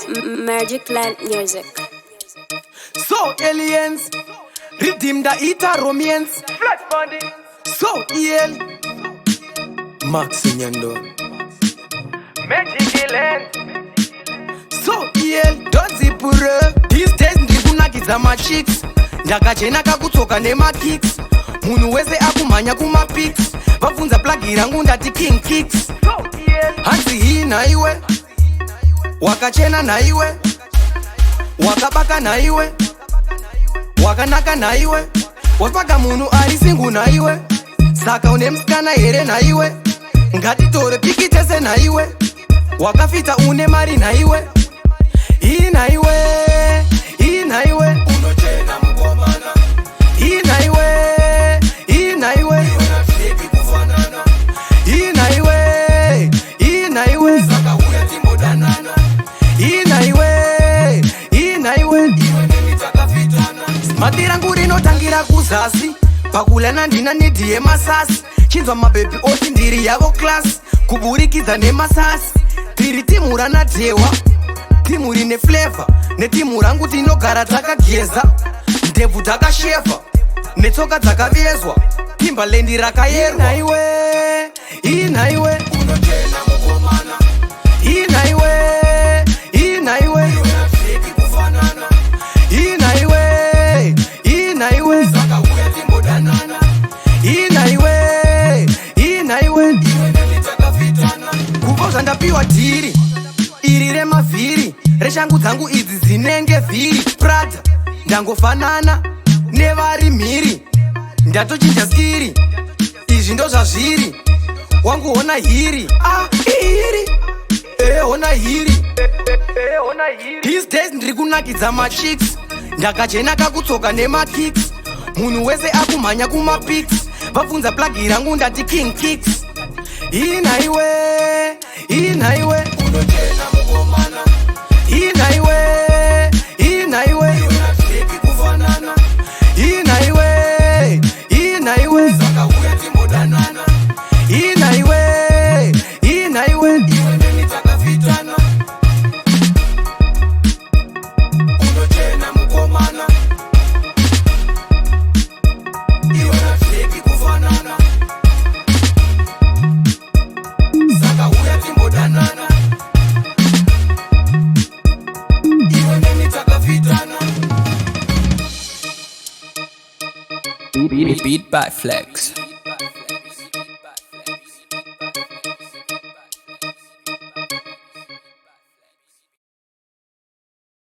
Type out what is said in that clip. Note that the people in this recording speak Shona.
Magic Land Music. So aliens, redeem the Ita-Romians. Flat body. So EL, Max Nyando. Magic Land. So EL, Dozipure. These days ndikunakiza ma chicks. Ndakachena kakutsoka nema kicks. Munhu wese akumhanya kuma pics. Vabvunza plagi rangu ndati king kicks. So EL. Hanzi hii naiwe, wakachena naiwe, wakabaka naiwe, wakanaka naiwe, wasvaga munhu ari singu naiwe. Saka une musikana here naiwe, ngatitore piki tese naiwe, wakafita une mari naiwe. Hii naiwe, hii naiwe, unochena mukomana. Hii naiwe, hii naiwe, hii naiwe, hii naiwe, saka uya timodanana. Hii naiwe, hii naiwe, mati rangu rinotangira kuzasi, pakulana ndina nidhi yemasasi. Chinzwa mabhebi oti ndiri yavo klasi, kuburikidza nemasasi. Tiri timu ranatewa, timu rine flavor, netimu rangu tinogara takageza. Ndebvu dzakashefa, netsoka dzakavezwa, Timberland rakayerwa. Naiwe, hii naiwe, unochena mukomana. Hii naiwe, hii naiwe, hii naiwe, hii naiwe, saka uya timbodanana. Hii naiwe, hii naiwe, kuvoza ndapiwa dhiri iri remavhiri, reshangu dzangu idzi dzinenge vhiri. Prada ndangofanana nevari mhiri, ndatochinja skiri, izvi ndo zvazviri. Wanguona hiri, hiri, ona hiri. Ona hiri. These days ndiri kunakidza machicks, ndakachena kakutsoka nema kicks. Munhu wese akumhanya kuma pics, vabvunza plagi rangu ndati king kicks. Hii naiwe, hii naiwe, unochena mukomana. Hii naiwe, hii naiwe, hii naiwe, hii naiwe, saka uya timodanana. Hii naiwe, hii naiwe, unochena mukomana. Iwe nafiki kufanana, saka uya timbodanana. Iwe neni takafitana. Beat by Flex.